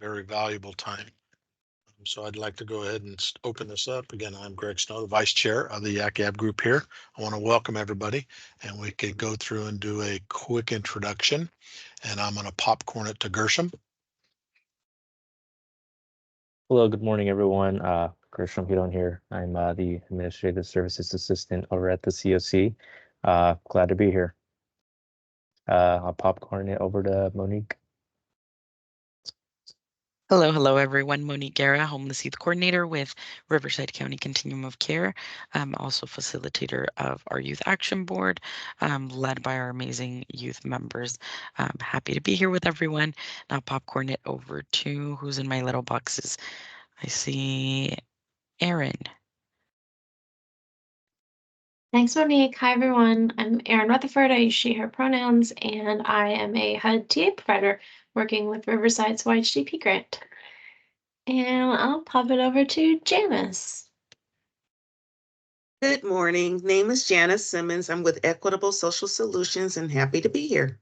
very valuable time. So I'd like to go ahead and open this up. Again, I'm Greg Snow, the Vice Chair of the YACAB group here. I want to welcome everybody, and we could go through and do a quick introduction. And I'm going to popcorn it to Gershom. Hello, good morning, everyone. Gershom Hidon here. I'm the Administrative Services Assistant over at the COC. Glad to be here. I'll popcorn it over to Monique. Hello, everyone. Monique Guerra, Homeless Youth Coordinator with Riverside County Continuum of Care. I'm also facilitator of our Youth Action Board, led by our amazing youth members. I'm happy to be here with everyone. Now popcorn it over to who's in my little boxes. I see Erin. Thanks, Monique. Hi, everyone. I'm Erin Rutherford. I use she, her pronouns, and I am a HUD TA provider working with Riverside's YHDP grant. And I'll pop it over to Janice. Good morning. Name is Janice Simmons. I'm with Equitable Social Solutions and happy to be here.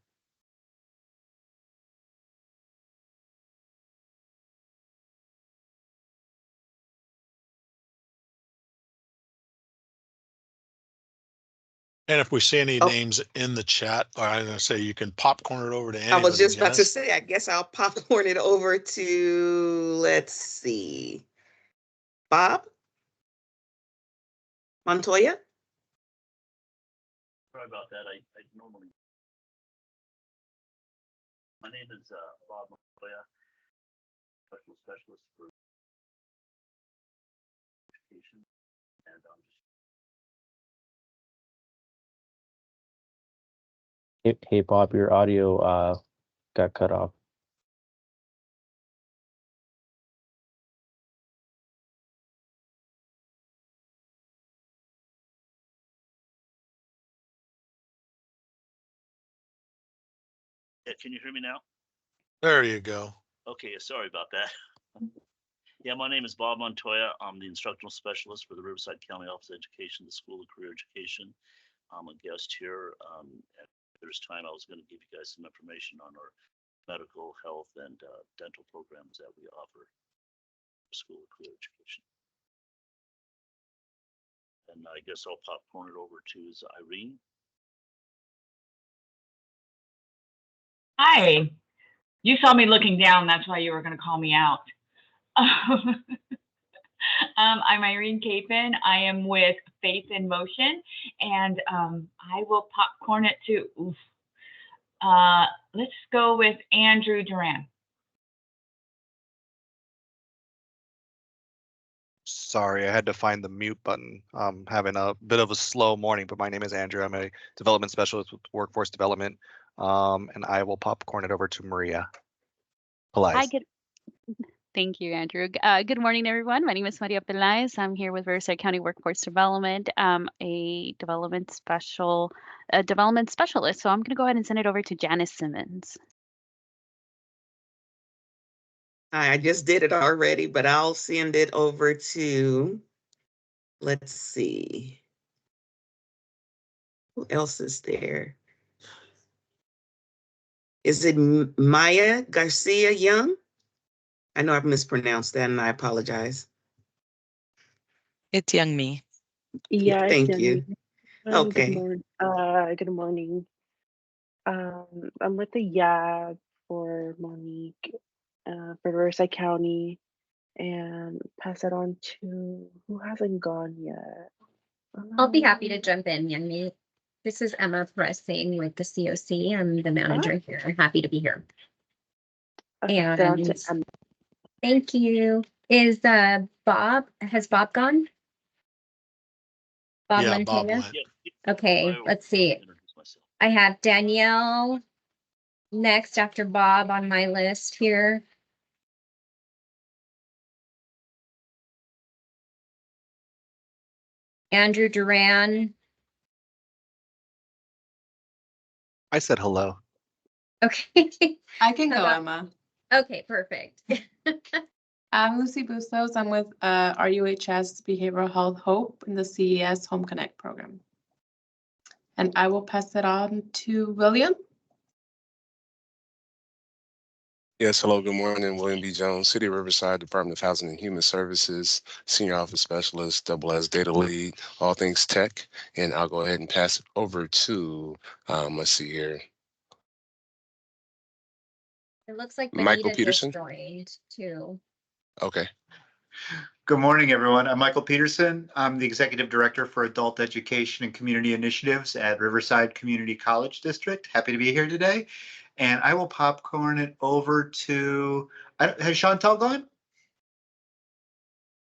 And if we see any names in the chat, or I'm going to say you can popcorn it over to anybody. I was just about to Janice. say, I guess I'll popcorn it over to, let's see, Bob Montoya. Sorry about that. I normally. My name is Bob Montoya, special specialist for education, and I'm just. Hey, Bob, your audio got cut off. Yeah, can you hear me now? There you go. Okay, sorry about that. Yeah, my name is Bob Montoya. I'm the instructional specialist for the Riverside County Office of Education, the School of Career Education. I'm a guest here. At this time, I was going to give you guys some information on our medical, health, and dental programs that we offer for School of Career Education. And I guess I'll popcorn it over to Irene. Hi. You saw me looking down. That's why you were going to call me out. I'm Irene Capon. I am with Faith in Motion, and I will popcorn it to, let's go with Andrew Duran. Sorry, I had to find the mute button. I'm having a bit of a slow morning, but my name is Andrew. I'm a development specialist with Workforce Development, and I will popcorn it over to Maria. Hi, thank you, Andrew. Good morning, everyone. My name is Maria Pelaez. I'm here with Riverside County Workforce Development. I'm a development specialist. So I'm going to go ahead and send it over to Janice Simmons. I just did it already, but I'll send it over to, let's see, who else is there? Is it Maya Garcia Young? I know I've mispronounced that and I apologize. It's Young Me. Yeah, thank you. Okay. Good morning. I'm with the YAG for Monique for Riverside County, and pass it on to who hasn't gone yet. I'll be happy to jump in, Young Me. This is Emma Pressing with the COC. I'm the manager here. I'm happy to be here. And thank you. Is has Bob gone? Bob Montoya? Okay, let's see. I have Danielle next after Bob on my list here. Andrew Duran. I said hello. Okay. I can go, Emma. Okay, perfect. I'm Lucy Bustos. I'm with RUHS Behavioral Health Hope in the CES Home Connect program. And I will pass it on to William. Yes, hello, good morning. William B. Jones, City of Riverside, Department of Housing and Human Services, Senior Office Specialist, double as Data Lead, all things tech. And I'll go ahead and pass it over to, let's see here, It looks like Michael Benita just Peterson. joined too. Okay. Good morning, everyone. I'm Michael Peterson. I'm the Executive Director for Adult Education and Community Initiatives at Riverside Community College District. Happy to be here today. And I will popcorn it over to, has Chantel gone?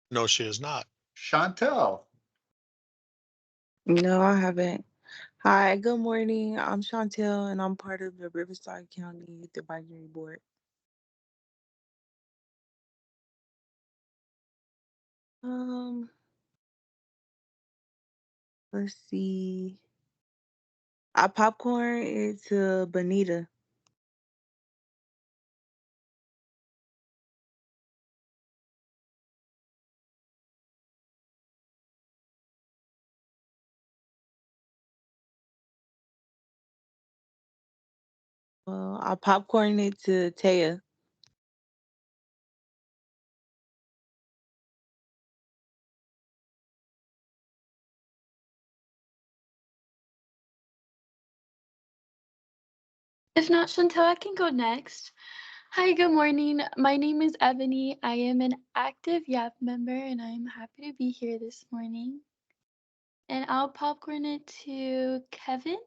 No, she is not. Chantel. No, I haven't. Hi, good morning. I'm Chantel, and I'm part of the Riverside County Youth Advisory Board. Let's see. I popcorn it to Benita. I popcorn it to Taya. If not, Chantel, I can go next. Hi, good morning. My name is Ebony. I am an active YAP member, and I'm happy to be here this morning. And I'll popcorn it to Kevin.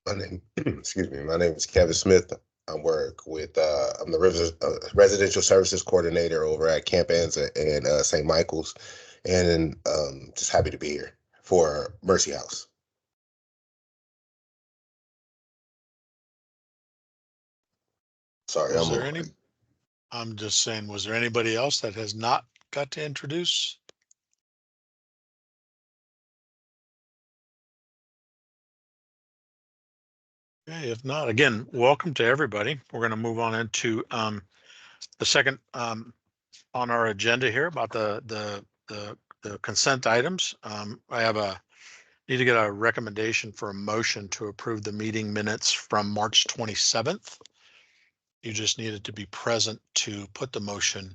My name, excuse me, my name is Kevin Smith. I work with, I'm the residential services coordinator over at Camp Anza and St. Michael's, and just happy to be here for Mercy House. Sorry, Was there any? I'm just saying, was there anybody else that has not got to introduce? Okay, if not, again, welcome to everybody. We're going to move on into the second on our agenda here about the consent items. I need to get a recommendation for a motion to approve the meeting minutes from March 27th. You just needed to be present to put the motion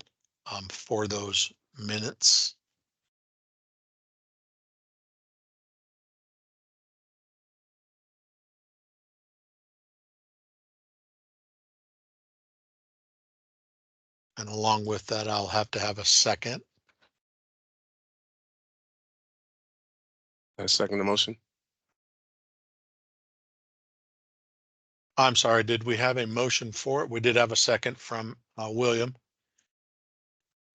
for those minutes. And along with that, I'll have to have a second. I second the motion. I'm sorry, did we have a motion for it? We did have a second from William.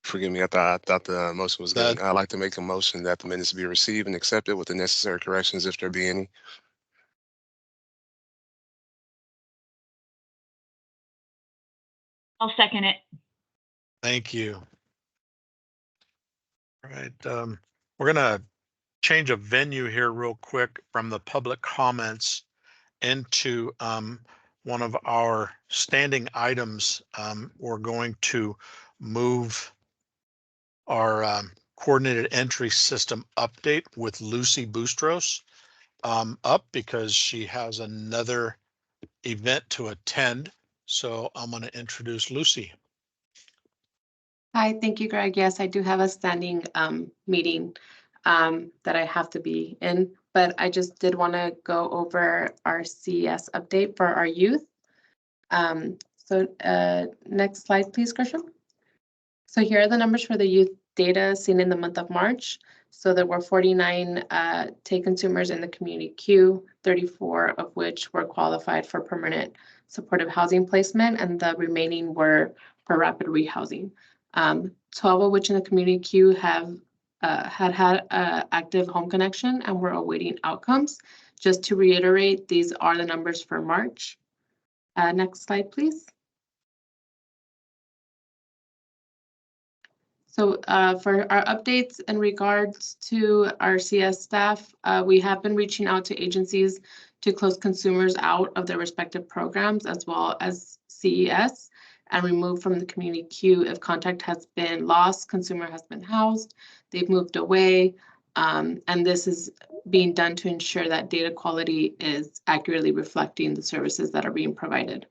Forgive me, I thought the motion was good. I'd like to make a motion that the minutes be received and accepted with the necessary corrections if there be any. I'll second it. Thank you. All right, we're gonna change a venue here real quick from the public comments into one of our standing items. We're going to move our coordinated entry system update with Lucy Boustros up because she has another event to attend. So I'm going to introduce Lucy. Hi, thank you, Greg. Yes, I do have a standing meeting that I have to be in, but I just did want to go over our CES update for our youth. Next slide, please, Gresham. So here are the numbers for the youth data seen in the month of March. So there were 49 TAY consumers in the community queue, 34 of which were qualified for permanent supportive housing placement, and the remaining were for rapid rehousing. 12 of which in the community queue have had active home connection and were awaiting outcomes. Just to reiterate, these are the numbers for March. Next slide, please. So for our updates in regards to our CS staff, we have been reaching out to agencies to close consumers out of their respective programs as well as CES. and removed from the community queue if contact has been lost, consumer has been housed, they've moved away, and this is being done to ensure that data quality is accurately reflecting the services that are being provided.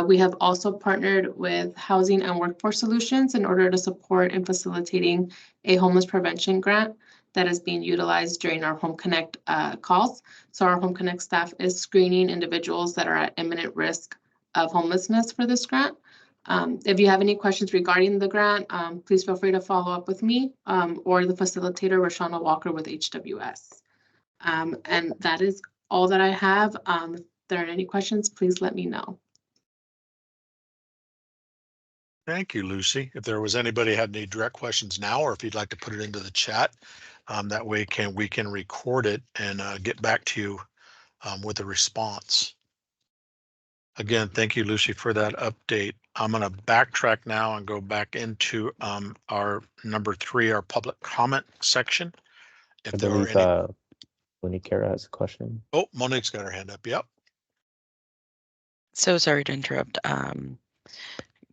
We have also partnered with Housing and Workforce Solutions in order to support in facilitating a homeless prevention grant that is being utilized during our Home Connect calls. So our Home Connect staff is screening individuals that are at imminent risk of homelessness for this grant. If you have any questions regarding the grant, please feel free to follow up with me or the facilitator, Roshana Walker with HWS. And that is all that I have. If there are any questions, please let me know. Thank you, Lucy. If there was anybody had any direct questions now, or if you'd like to put it into the chat, that way we can record it and get back to you with a response. Again, thank you, Lucy, for that update. I'm going to backtrack now and go back into our number 3, our public comment section. If I there believe are any... Monique Guerra has a question. Oh, Monique's got her hand up. Yep. So sorry to interrupt.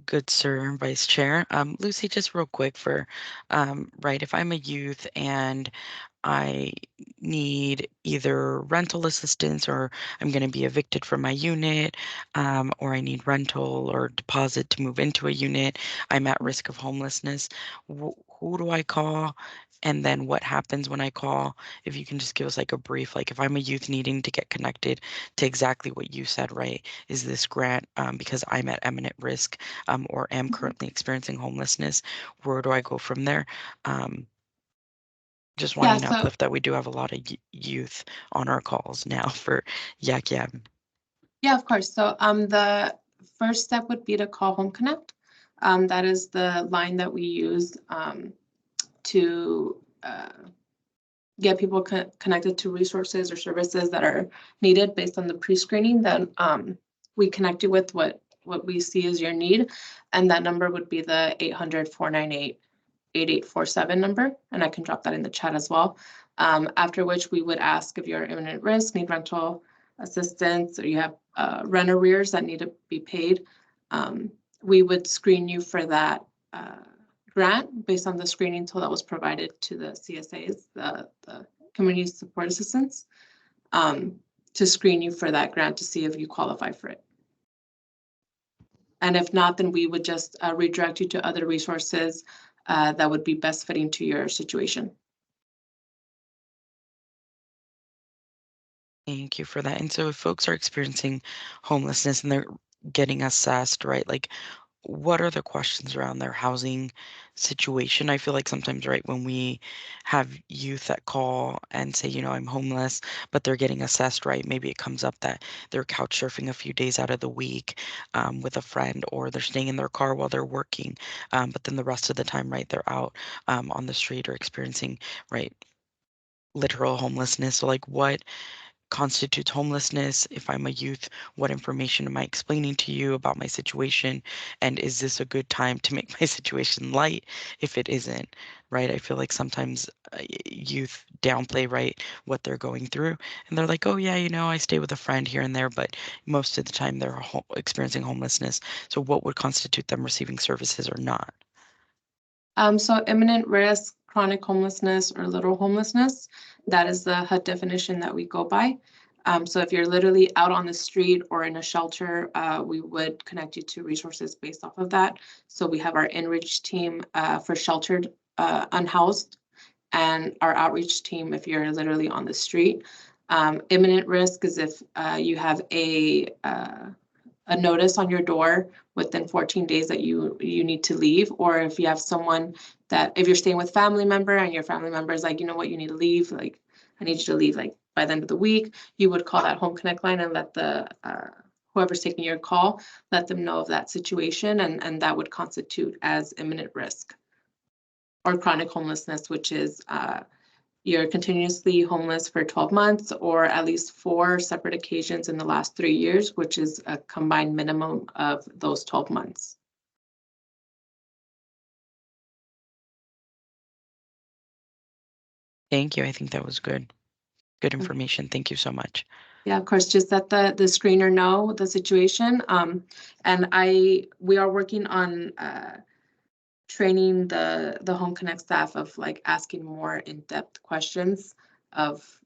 Good sir, Vice Chair. Lucy, just real quick for, right, if I'm a youth and I need either rental assistance or I'm going to be evicted from my unit, or I need rental or deposit to move into a unit, I'm at risk of homelessness, who do I call? And then what happens when I call? If you can just give us like a brief, like if I'm a youth needing to get connected to exactly what you said, right? Is this grant because I'm at imminent risk or am currently experiencing homelessness? Where do I go from there? Just wanting to uplift that we do have a lot of youth on our calls now for Yak Yab. Yeah, of course. So the first step would be to call Home Connect. That is the line that we use to get people connected to resources or services that are needed based on the pre-screening. Then we connect you with what we see as your need, and that number would be the 800-498-8847 number, and I can drop that in the chat as well. After which we would ask if you're imminent risk, need rental assistance, or you have rent arrears that need to be paid. We would screen you for that grant based on the screening tool that was provided to the CSAs, the Community Support Assistance, to screen you for that grant to see if you qualify for it. And if not, then we would just redirect you to other resources that would be best fitting to your situation. Thank you for that. And so if folks are experiencing homelessness and they're getting assessed, right, like what are the questions around their housing situation? I feel like sometimes, right, when we have youth that call and say, you know, I'm homeless, but they're getting assessed, right? Maybe it comes up that they're couch surfing a few days out of the week with a friend, or they're staying in their car while they're working. But then the rest of the time, right, they're out on the street or experiencing, right, literal homelessness. So like what constitutes homelessness? If I'm a youth, what information am I explaining to you about my situation? And is this a good time to make my situation light if it isn't, right? I feel like sometimes youth downplay, right, what they're going through. And they're like, oh yeah, you know, I stay with a friend here and there, but most of the time they're experiencing homelessness. So what would constitute them receiving services or not? So imminent risk, chronic homelessness, or literal homelessness, that is the HUD definition that we go by. So if you're literally out on the street or in a shelter, we would connect you to resources based off of that. So we have our in-reach team for sheltered, unhoused, and our outreach team if you're literally on the street. Imminent risk is if you have a notice on your door within 14 days that you need to leave, or if you have someone that, if you're staying with family member and your family member is like, you know what, you need to leave, like I need you to leave like by the end of the week, you would call that Home Connect line and let the whoever's taking your call, let them know of that situation, and that would constitute as imminent risk. Or chronic homelessness, which is you're continuously homeless for 12 months or at least 4 separate occasions in the last 3 years, which is a combined minimum of those 12 months. Thank you. I think that was good. Good information. Thank you so much. Yeah, of course, just let the screener know the situation. And we are working on training the Home Connect staff of like asking more in-depth questions of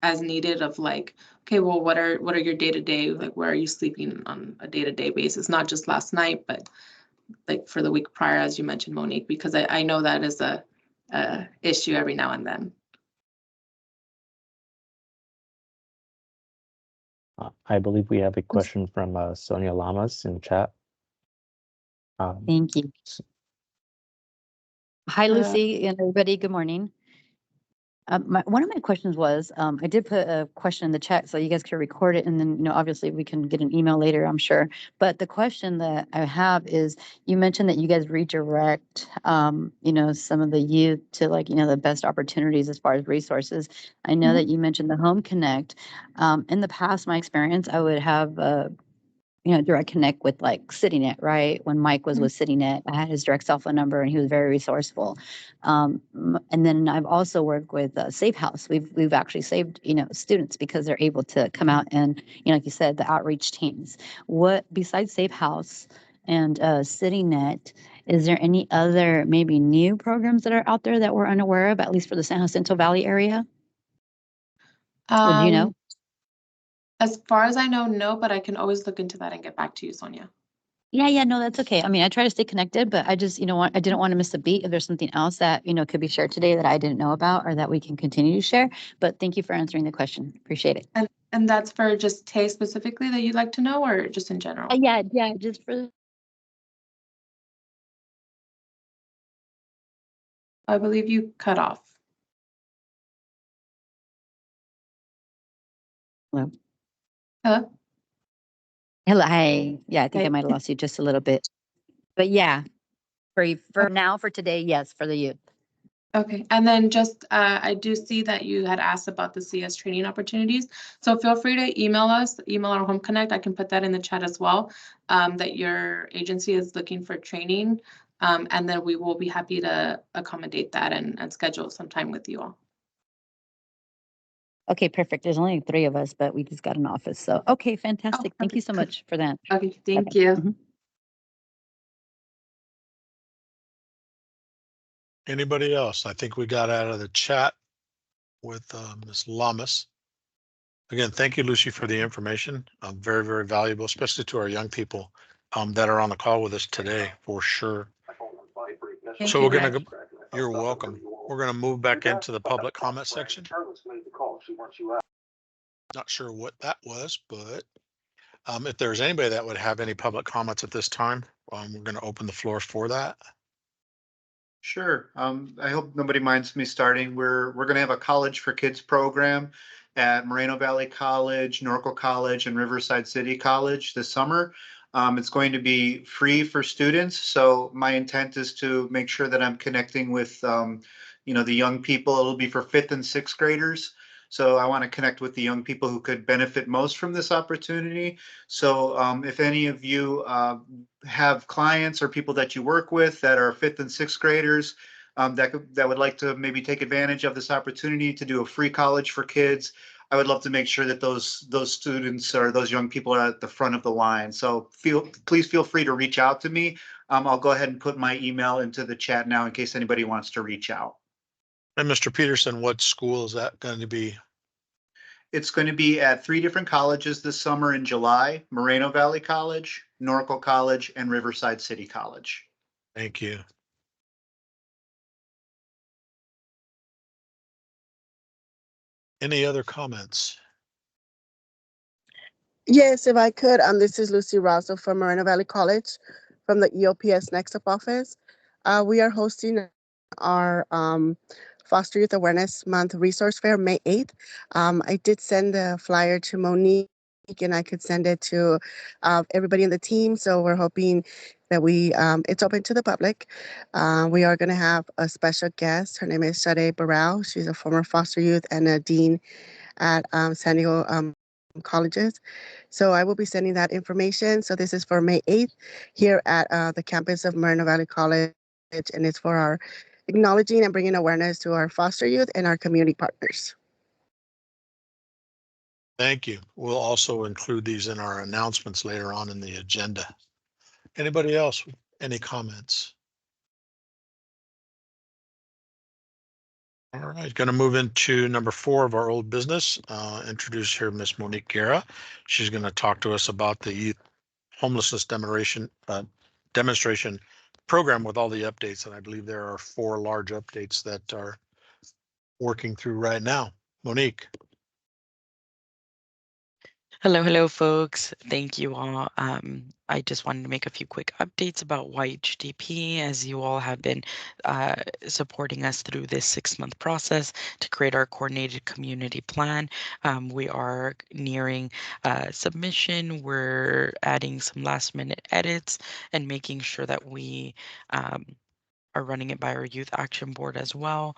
as needed of like, okay, well, what are your day-to-day, like where are you sleeping on a day-to-day basis, not just last night, but like for the week prior, as you mentioned, Monique, because I know that is a issue every now and then. I believe we have a question from Sonia Lamas in chat. Thank you. Hi, Lucy and everybody. Good morning. One of my questions was, I did put a question in the chat so you guys can record it, and then, obviously we can get an email later, I'm sure. But the question that I have is, you mentioned that you guys redirect, some of the youth to like, the best opportunities as far as resources. I know that you mentioned the Home Connect. In the past, my experience, I would have direct connect with like CityNet, right? When Mike was with CityNet, I had his direct cell phone number and he was very resourceful. And then I've also worked with Safe House. We've actually saved, students because they're able to come out and, like you said, the outreach teams. What, besides Safe House and CityNet, is there any other maybe new programs that are out there that we're unaware of, at least for the San Jacinto Valley area? Or do you know? As far as I know, no, but I can always look into that and get back to you, Sonia. Yeah, no, that's okay. I mean, I try to stay connected, but I just, I didn't want to miss a beat if there's something else that, could be shared today that I didn't know about or that we can continue to share. But thank you for answering the question. Appreciate it. And that's for just Tay specifically that you'd like to know, or just in general? Yeah, just for. I believe you cut off. Hello. Hello. Hello. Hi. Yeah, I think I might have lost you just a little bit. But yeah, for now, for today, yes, for the youth. Okay, and then just I do see that you had asked about the CS training opportunities. So feel free to email us, email our Home Connect. I can put that in the chat as well, that your agency is looking for training. And then we will be happy to accommodate that and schedule some time with you all. Okay, perfect. There's only 3 of us, but we just got an office. So, okay, fantastic. Thank you so much for that. Okay, thank you. Mm-hmm. Anybody else? I think we got out of the chat with Ms. Lamas. Again, thank you, Lucy, for the information. Very, very valuable, especially to our young people that are on the call with us today, for sure. So we're going to go. You're welcome. We're going to move back into the public comment section. Not sure what that was, but if there's anybody that would have any public comments at this time, we're going to open the floor for that. Sure. I hope nobody minds me starting. We're going to have a College for Kids program at Moreno Valley College, Norco College, and Riverside City College this summer. It's going to be free for students. So my intent is to make sure that I'm connecting with, the young people. It'll be for 5th and 6th graders. So I want to connect with the young people who could benefit most from this opportunity. So if any of you have clients or people that you work with that are 5th and 6th graders that would like to maybe take advantage of this opportunity to do a free college for kids, I would love to make sure that those students or those young people are at the front of the line. So please feel free to reach out to me. I'll go ahead and put my email into the chat now in case anybody wants to reach out. And Mr. Peterson, what school is that going to be? It's going to be at 3 different colleges this summer in July: Moreno Valley College, Norco College, and Riverside City College. Thank you. Any other comments? Yes, if I could. This is Lucy Rosso from Moreno Valley College from the EOPS Next Up office. We are hosting our Foster Youth Awareness Month Resource Fair May 8th. I did send the flyer to Monique, and I could send it to everybody in the team. So we're hoping that it's open to the public. We are going to have a special guest. Her name is Sade Barao. She's a former foster youth and a dean at San Diego colleges. So I will be sending that information. So this is for May 8th here at the campus of Moreno Valley College, and it's for our acknowledging and bringing awareness to our foster youth and our community partners. Thank you. We'll also include these in our announcements later on in the agenda. Anybody else? Any comments? All right, going to move into number 4 of our old business. Introduce here Miss Monique Guerra. She's going to talk to us about the youth homelessness demonstration program with all the updates. And I believe there are 4 large updates that are working through right now. Monique. Hello, folks. Thank you all. I just wanted to make a few quick updates about YHDP, as you all have been supporting us through this 6-month process to create our coordinated community plan. We are nearing submission. We're adding some last-minute edits and making sure that we are running it by our youth action board as well.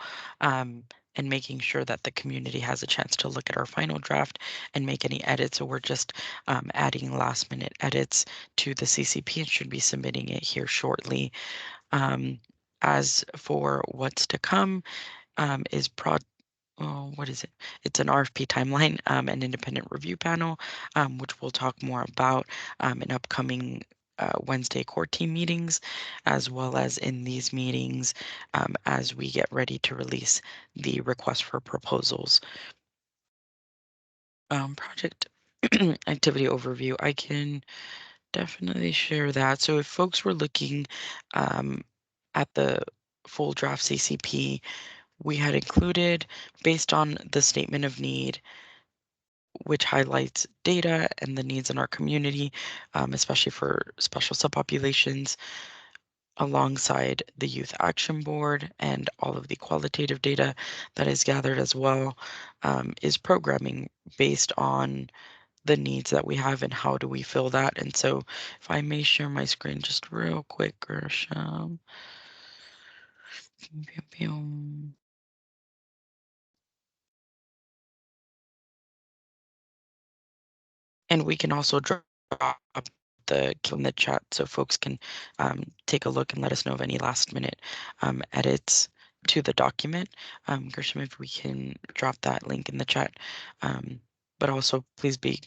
And making sure that the community has a chance to look at our final draft and make any edits. So we're just adding last minute edits to the CCP and should be submitting it here shortly. As for what's to come is what is it? It's an RFP timeline, an independent review panel, which we'll talk more about in upcoming Wednesday core team meetings, as well as in these meetings as we get ready to release the request for proposals. Project activity overview, I can definitely share that. So if folks were looking at the full draft CCP, we had included, based on the statement of need, which highlights data and the needs in our community, especially for special subpopulations, alongside the Youth Action Board and all of the qualitative data that is gathered as well, is programming based on the needs that we have and how do we fill that. And so if I may share my screen just real quick, Gershom. And we can also drop the in the chat so folks can take a look and let us know of any last minute edits to the document. Gershom, if we can drop that link in the chat. But also please be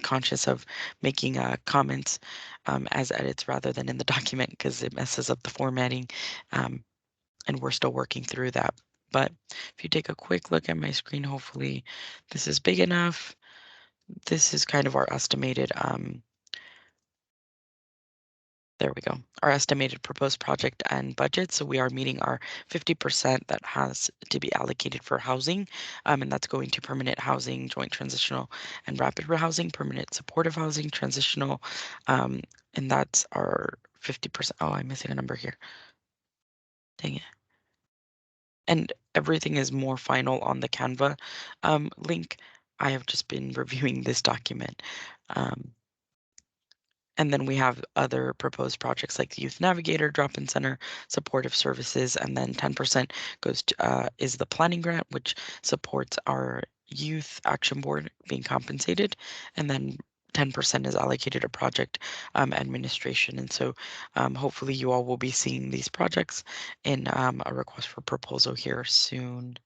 conscious of making comments as edits rather than in the document, because it messes up the formatting, and we're still working through that. But if you take a quick look at my screen, hopefully this is big enough. This is kind of our estimated, there we go, our estimated proposed project and budget. So we are meeting our 50% that has to be allocated for housing, and that's going to permanent housing, joint transitional and rapid rehousing, permanent supportive housing, transitional, and that's our 50%. Oh, I'm missing a number here. Dang it. And everything is more final on the Canva link. I have just been reviewing this document. And then we have other proposed projects like the Youth Navigator, Drop-in Center, supportive services, and then 10% goes to, is the planning grant, which supports our Youth Action Board being compensated, and then 10% is allocated to project administration. And so hopefully you all will be seeing these projects in a request for proposal here soon.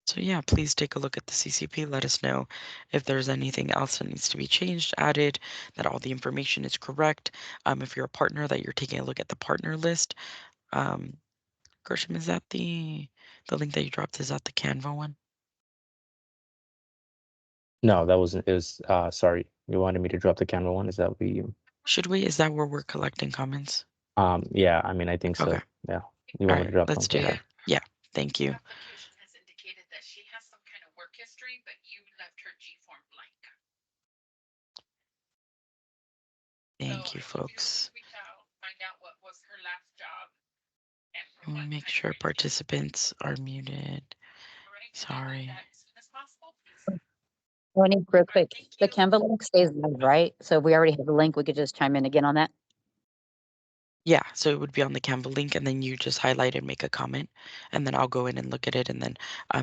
So yeah, please take a look at the CCP. Let us know if there's anything else that needs to be changed, added, that all the information is correct. If you're a partner, that you're taking a look at the partner list. Gershom, is that the link that you dropped? Is that the Canva one? No, that wasn't. It was. Sorry, you wanted me to drop the Canva one. Is that what you? Should we? Is that where we're collecting comments? Yeah. I mean, I think so. Okay. Yeah. You All want me right. to drop? Let's do that. Yeah. Thank you. Thank you, folks. We'll make sure participants are muted. Sorry. Monique, real quick, the Canva link stays live, right? So we already have the link. We could just chime in again on that. Yeah, so it would be on the Canva link, and then you just highlight and make a comment, and then I'll go in and look at it, and then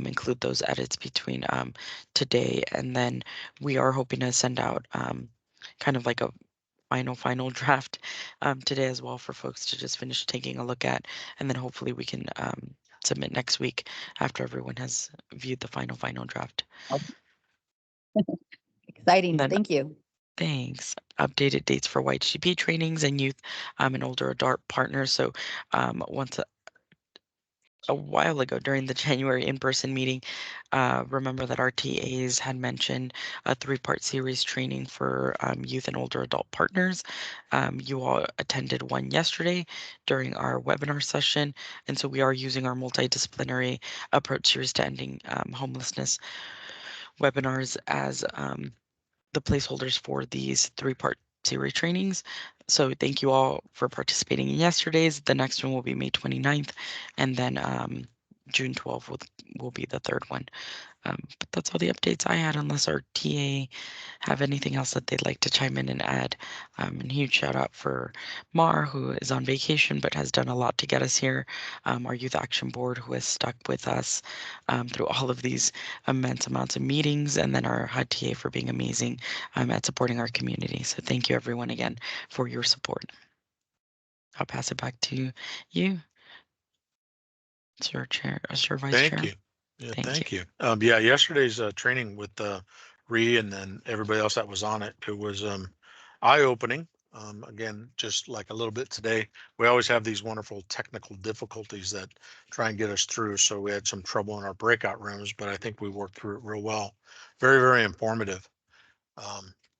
include those edits between today, and then we are hoping to send out kind of like a final draft today as well for folks to just finish taking a look at, and then hopefully we can submit next week after everyone has viewed the final draft. Exciting. Then Thank you. thanks. Updated dates for White GP trainings and youth and older adult partners. So once a while ago during the January in-person meeting, remember that our TAs had mentioned a 3-part series training for youth and older adult partners. You all attended one yesterday during our webinar session, and so we are using our multidisciplinary approach series to ending homelessness webinars as the placeholders for these 3-part series trainings. So thank you all for participating in yesterday's. The next one will be May 29th, and then June 12th will be the third one. But that's all the updates I had, unless our TA have anything else that they'd like to chime in and add. And huge shout out for Mar, who is on vacation but has done a lot to get us here. Our Youth Action Board, who has stuck with us through all of these immense amounts of meetings, and then our HUD TA for being amazing at supporting our community. So thank you everyone again for your support. I'll pass it back to you, Sir Chair, Sir Vice Chair. Thank you. Yeah, thank you. Yeah, yesterday's training with Ree and then everybody else that was on it, it was eye-opening. Again, just like a little bit today, we always have these wonderful technical difficulties that try and get us through. So we had some trouble in our breakout rooms, but I think we worked through it real well. Very, very informative.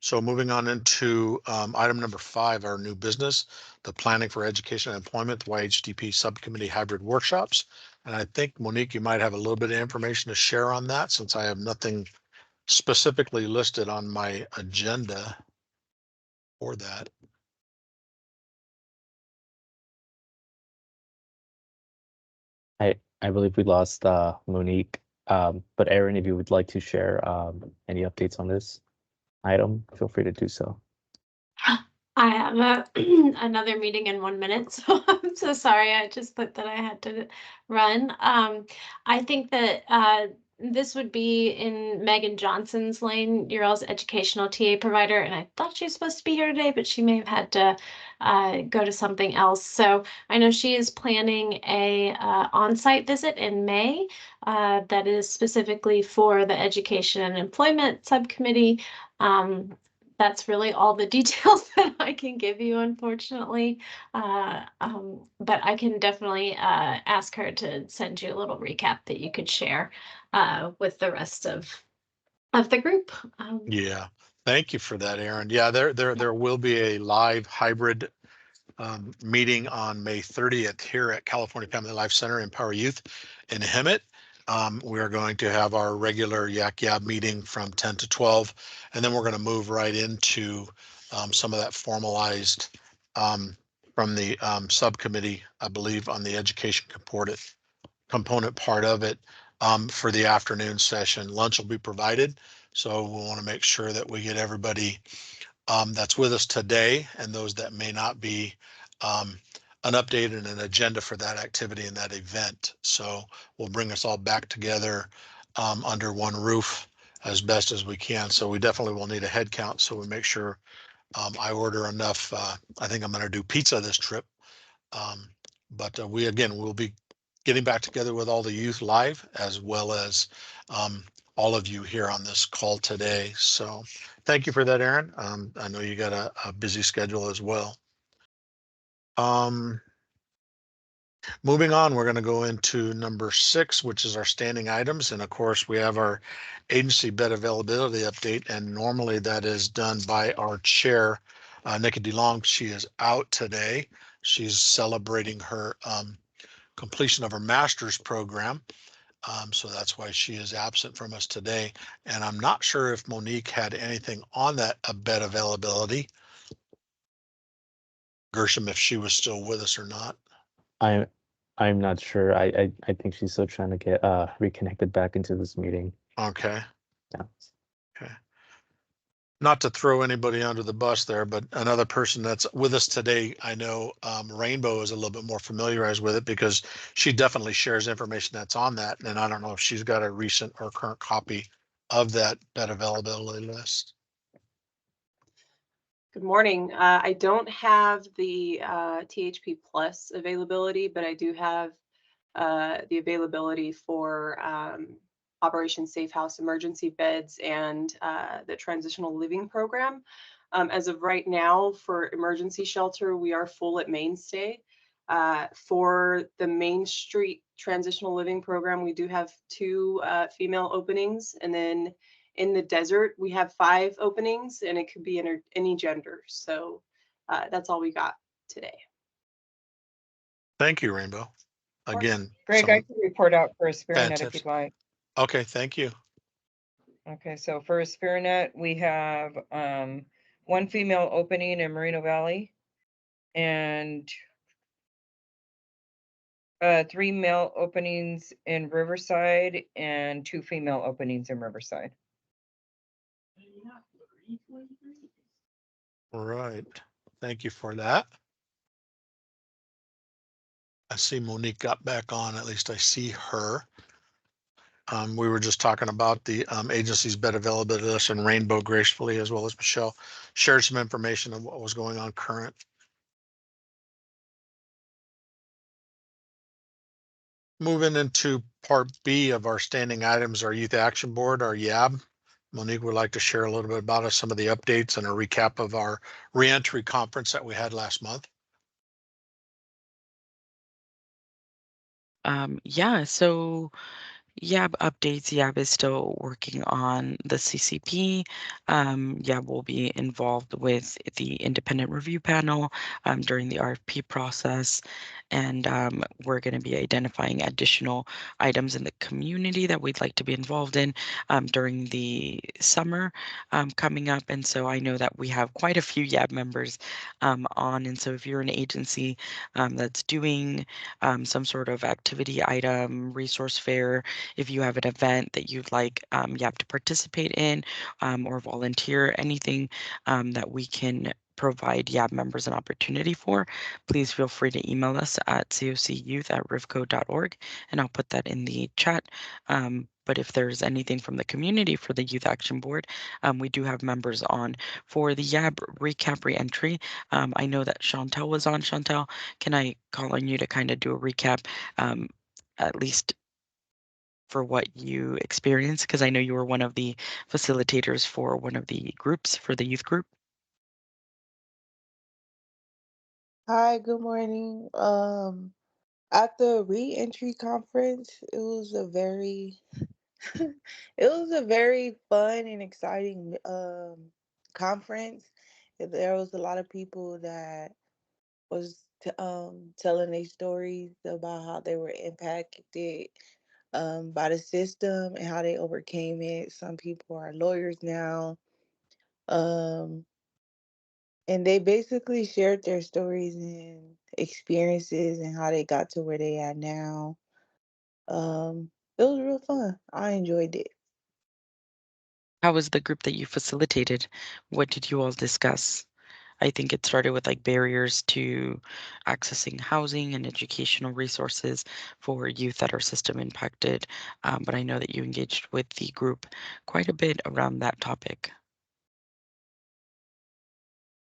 So moving on into item number 5, our new business, the Planning for Education and Employment, the YHDP Subcommittee Hybrid Workshops. And I think, Monique, you might have a little bit of information to share on that, since I have nothing specifically listed on my agenda for that. I believe we lost Monique, but Aaron, if you would like to share any updates on this item, feel free to do so. I have another meeting in 1 minute, so I'm so sorry. I just thought that I had to run. I think that this would be in Megan Johnson's lane, your all's educational TA provider, and I thought she was supposed to be here today, but she may have had to go to something else. So I know she is planning a on-site visit in May that is specifically for the Education and Employment Subcommittee. That's really all the details that I can give you, unfortunately. But I can definitely ask her to send you a little recap that you could share with the rest of the group. Yeah, thank you for that, Aaron. Yeah, there will be a live hybrid meeting on May 30th here at California Family Life Center Empower Youth in Hemet. We are going to have our regular Yak Yab meeting from 10 to 12, and then we're going to move right into some of that formalized from the subcommittee, I believe, on the education component part of it for the afternoon session. Lunch will be provided, so we want to make sure that we get everybody that's with us today and those that may not be an update and an agenda for that activity and that event. So we'll bring us all back together under one roof as best as we can. So we definitely will need a head count, so we make sure I order enough. I think I'm going to do pizza this trip. But we'll be getting back together with all the youth live, as well as all of you here on this call today. So thank you for that, Aaron. I know you got a busy schedule as well. Moving on, we're going to go into number 6, which is our standing items. And of course, we have our agency bed availability update. And normally that is done by our chair, Nikki DeLong. She is out today. She's celebrating her completion of her master's program. So that's why she is absent from us today. And I'm not sure if Monique had anything on that bed availability. Gershom, if she was still with us or not. I'm not sure. I think she's still trying to get reconnected back into this meeting. Okay. Yeah. Okay. Not to throw anybody under the bus there, but another person that's with us today, I know Rainbow is a little bit more familiarized with it because she definitely shares information that's on that. And I don't know if she's got a recent or current copy of that bed availability list. Good morning. I don't have the THP Plus availability, but I do have the availability for Operation Safe House emergency beds and the transitional living program. As of right now, for emergency shelter, we are full at Mainstay. For the Main Street transitional living program, we do have 2 female openings, and then in the desert, we have 5 openings, and it could be any gender. So that's all we got today. Thank you, Rainbow. Again, Greg, I can report out for Aspirinet if you'd like. Okay, thank you. Okay, so for Aspirinet, we have 1 female opening in Moreno Valley and 3 male openings in Riverside and 2 female openings in Riverside. All right, thank you for that. I see Monique got back on, at least I see her. We were just talking about the agency's bed availability list, and Rainbow gracefully, as well as Michelle, shared some information on what was going on current. Moving into part B of our standing items, our Youth Action Board, our YAB. Monique would like to share a little bit about some of the updates and a recap of our reentry conference that we had last month. Yeah, so YAB updates. YAB is still working on the CCP. YAB will be involved with the independent review panel during the RFP process. And we're going to be identifying additional items in the community that we'd like to be involved in during the summer coming up. And so I know that we have quite a few YAB members on. And so if you're an agency that's doing some sort of activity item, resource fair, if you have an event that you'd like YAB to participate in or volunteer, anything that we can provide YAB members an opportunity for, please feel free to email us at cocyouth@rivco.org, and I'll put that in the chat. But if there's anything from the community for the Youth Action Board, we do have members on for the YAB recap reentry. I know that Chantel was on. Chantel, can I call on you to kind of do a recap, at least for what you experienced? Because I know you were one of the facilitators for one of the groups, for the youth group. Hi, good morning. At the re-entry conference, it was a very fun and exciting conference. There was a lot of people that was telling their stories about how they were impacted by the system and how they overcame it. Some people are lawyers now. And they basically shared their stories and experiences and how they got to where they are now. It was real fun. I enjoyed it. How was the group that you facilitated? What did you all discuss? I think it started with like barriers to accessing housing and educational resources for youth that are system impacted. But I know that you engaged with the group quite a bit around that topic.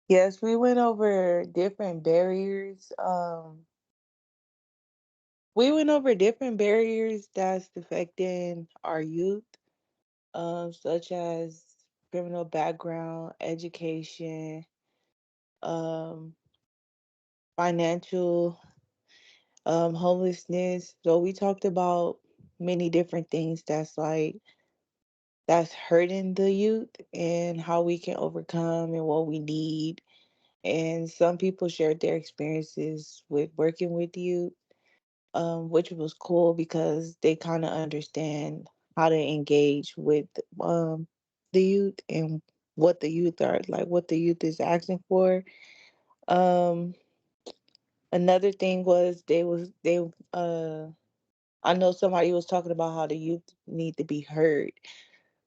Yes, we went over different barriers. We went over different barriers that's affecting our youth, such as criminal background, education, financial, homelessness. So we talked about many different things that's hurting the youth and how we can overcome and what we need. And some people shared their experiences with working with youth, which was cool because they kind of understand how to engage with the youth and what the youth are like, what the youth is asking for. Um, Another thing was I know somebody was talking about how the youth need to be heard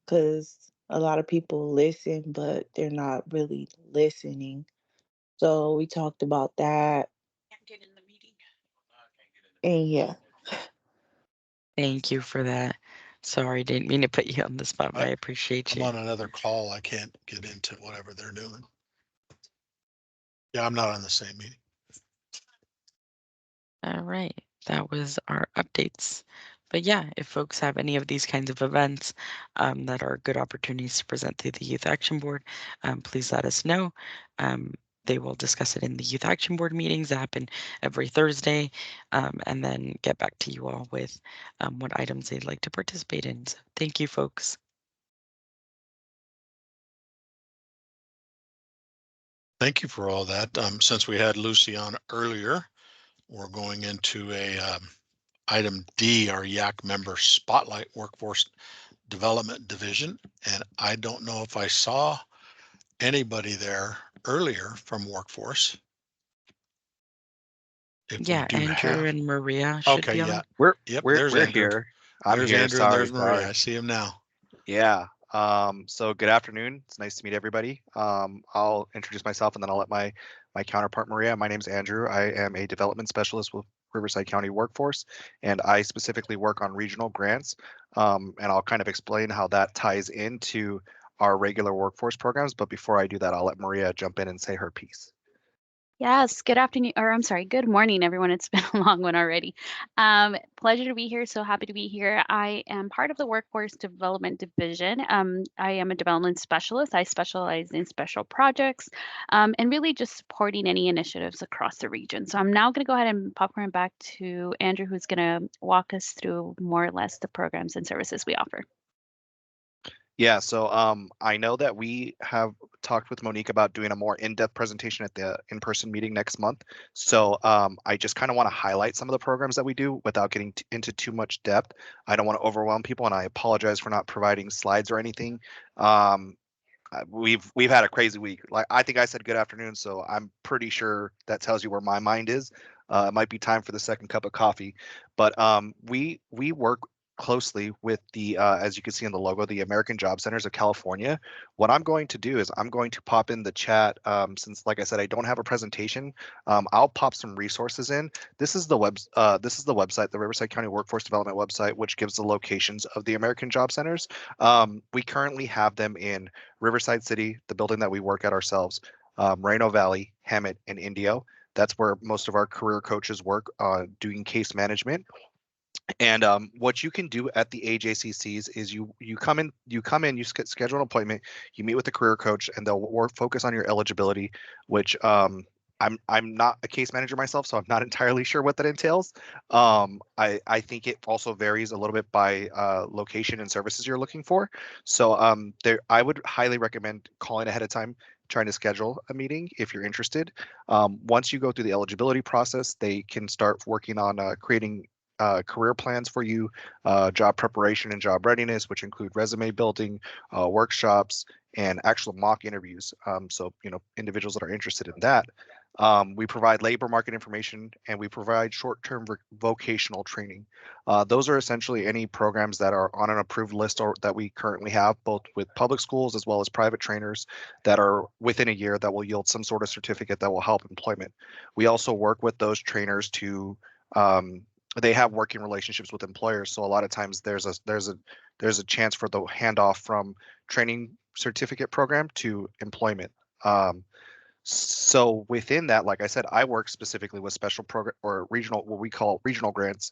because a lot of people listen, but they're not really listening. So we talked about that. And yeah. Thank you for that. Sorry, didn't mean to put you on the spot, but I appreciate I'm you. on another call. I can't get into whatever they're doing. Yeah, I'm not on the same meeting. All right, that was our updates But yeah, if folks have any of these kinds of events that are good opportunities to present to the Youth Action Board, please let us know. They will discuss it in the Youth Action Board meetings that happen every Thursday, and then get back to you all with what items they'd like to participate in. So thank you, folks. Thank you for all that. Since we had Lucy on earlier, we're going into a item D, our YAC member spotlight workforce development division. And I don't know if I saw anybody there earlier from workforce. If Yeah, Andrew and Maria should okay, be on. yeah. We're there's Andrew. here. I'm there's here. Andrew Sorry, and there's Maria. sorry. I see him now. Yeah. So good afternoon. It's nice to meet everybody. I'll introduce myself and then I'll let my counterpart Maria. My name is Andrew. I am a development specialist with Riverside County Workforce, and I specifically work on regional grants. And I'll kind of explain how that ties into our regular workforce programs. But before I do that, I'll let Maria jump in and say her piece. Yes, good afternoon, or I'm sorry, good morning, everyone. It's been a long one already. Pleasure to be here. So happy to be here. I am part of the Workforce Development Division. I am a development specialist. I specialize in special projects and really just supporting any initiatives across the region. So I'm now going to go ahead and popcorn back to Andrew, who's going to walk us through more or less the programs and services we offer. Yeah, so I know that we have talked with Monique about doing a more in-depth presentation at the in-person meeting next month. So I just kind of want to highlight some of the programs that we do without getting into too much depth. I don't want to overwhelm people, and I apologize for not providing slides or anything. We've had a crazy week. Like, I think I said good afternoon, so I'm pretty sure that tells you where my mind is. It might be time for the second cup of coffee, but we work closely with the as you can see in the logo, the American Job Centers of California. What I'm going to do is I'm going to pop in the chat, since like I said, I don't have a presentation. I'll pop some resources in. This is the website, the Riverside County Workforce Development website, which gives the locations of the American Job Centers. We currently have them in Riverside City, the building that we work at ourselves, Moreno Valley, Hemet, and Indio. That's where most of our career coaches work, doing case management. And what you can do at the AJCCs is you come in, you schedule an appointment, you meet with the career coach, and they'll focus on your eligibility, which I'm not a case manager myself, so I'm not entirely sure what that entails. I think it also varies a little bit by location and services you're looking for. So I would highly recommend calling ahead of time, trying to schedule a meeting if you're interested. Once you go through the eligibility process, they can start working on creating career plans for you, job preparation and job readiness, which include resume building, workshops, and actual mock interviews. So, individuals that are interested in that. We provide labor market information, and we provide short-term vocational training. Those are essentially any programs that are on an approved list or that we currently have, both with public schools as well as private trainers that are within a year that will yield some sort of certificate that will help employment. We also work with those trainers to they have working relationships with employers, so a lot of times there's a chance for the handoff from training certificate program to employment. So within that, like I said, I work specifically with special program or regional, what we call regional grants.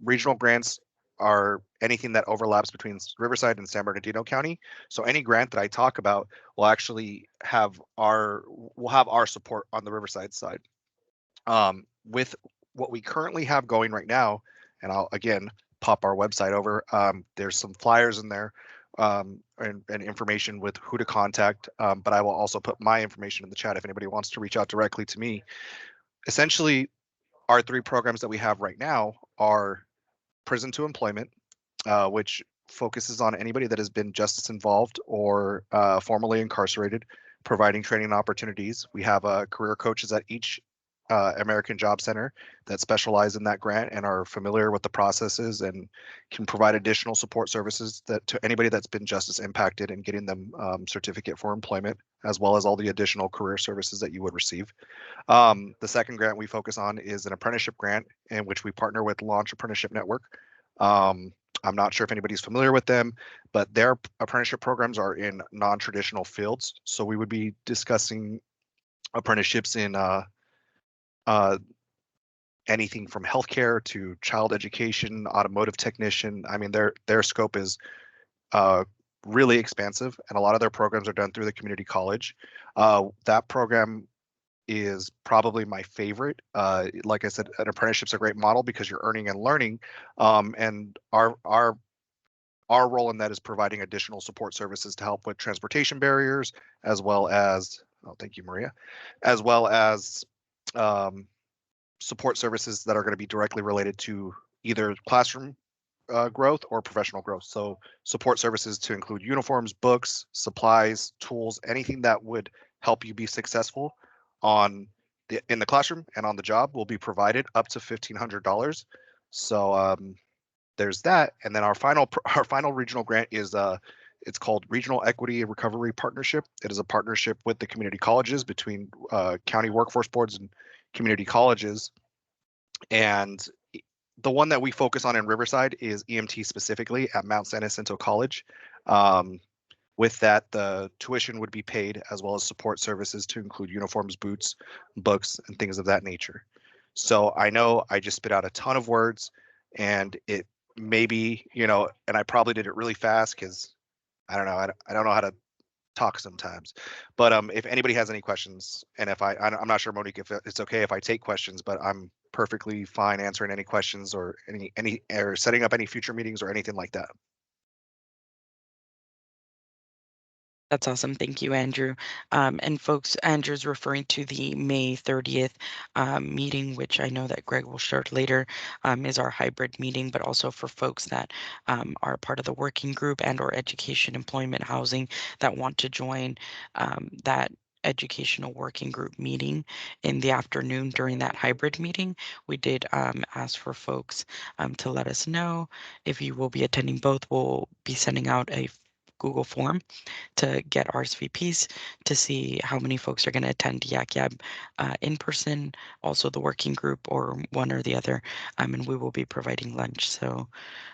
Regional grants are anything that overlaps between Riverside and San Bernardino County. So any grant that I talk about will actually have our support on the Riverside side. With what we currently have going right now, and I'll again pop our website over. There's some flyers in there and information with who to contact, but I will also put my information in the chat if anybody wants to reach out directly to me. Essentially, our three programs that we have right now are Prison to Employment, which focuses on anybody that has been justice involved or formerly incarcerated, providing training opportunities. We have career coaches at each American Job Center that specialize in that grant and are familiar with the processes and can provide additional support services that to anybody that's been justice impacted and getting them certificate for employment, as well as all the additional career services that you would receive. The second grant we focus on is an apprenticeship grant in which we partner with Launch Apprenticeship Network. I'm not sure if anybody's familiar with them, but their apprenticeship programs are in non-traditional fields. So we would be discussing apprenticeships in anything from healthcare to child education, automotive technician. I mean, their scope is really expansive, and a lot of their programs are done through the community college. That program is probably my favorite. Like I said, an apprenticeship's a great model because you're earning and learning, and our role in that is providing additional support services to help with transportation barriers, as well as, oh, thank you, Maria, as well as support services that are going to be directly related to either classroom growth or professional growth. So support services to include uniforms, books, supplies, tools, anything that would help you be successful in the classroom and on the job will be provided up to $1,500. So there's that. And then our final regional grant is it's called Regional Equity and Recovery Partnership. It is a partnership with the community colleges between county workforce boards and community colleges. And the one that we focus on in Riverside is EMT specifically at Mount San Jacinto College. With that, the tuition would be paid, as well as support services to include uniforms, boots, books, and things of that nature. So I know I just spit out a ton of words, and it maybe, and I probably did it really fast because I don't know, I don't know how to talk sometimes. But if anybody has any questions, and if I'm not sure, Monique, if it's okay if I take questions, but I'm perfectly fine answering any questions or any or setting up any future meetings or anything like that. That's awesome. Thank you, Andrew. And folks, Andrew's referring to the May 30th meeting, which I know that Greg will start later, is our hybrid meeting, but also for folks that are part of the working group and or education, employment, housing that want to join that educational working group meeting in the afternoon during that hybrid meeting. We did ask for folks to let us know if you will be attending both. We'll be sending out a Google form to get RSVPs to see how many folks are going to attend YAC in person, also the working group or one or the other, and we will be providing lunch. So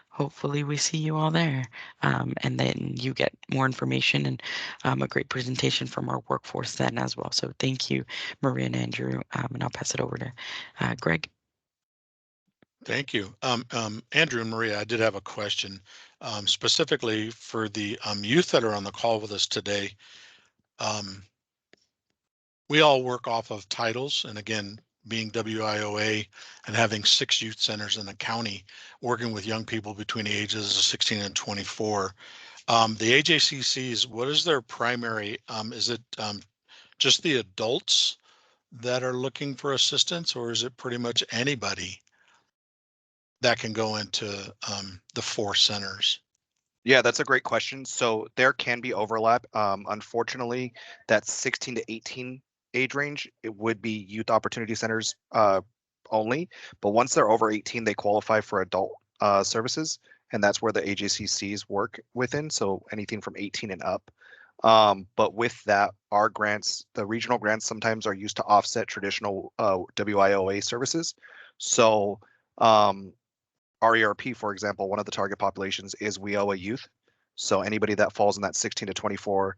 hopefully we see you all there, and then you get more information and a great presentation from our workforce then as well. So thank you, Maria and Andrew, and I'll pass it over to Greg. Thank you. Andrew and Maria, I did have a question specifically for the youth that are on the call with us today. We all work off of titles, and again, being WIOA and having 6 youth centers in the county, working with young people between the ages of 16 and 24. The AJCCs, what is their primary, is it just the adults that are looking for assistance, or is it pretty much anybody that can go into the 4 centers? Yeah, that's a great question. So there can be overlap. Unfortunately, that 16 to 18 age range, it would be youth opportunity centers only. But once they're over 18, they qualify for adult services, and that's where the AJCCs work within. So anything from 18 and up. But with that, our grants, the regional grants, sometimes are used to offset traditional WIOA services. So RERP, for example, one of the target populations is WIOA youth. So anybody that falls in that 16 to 24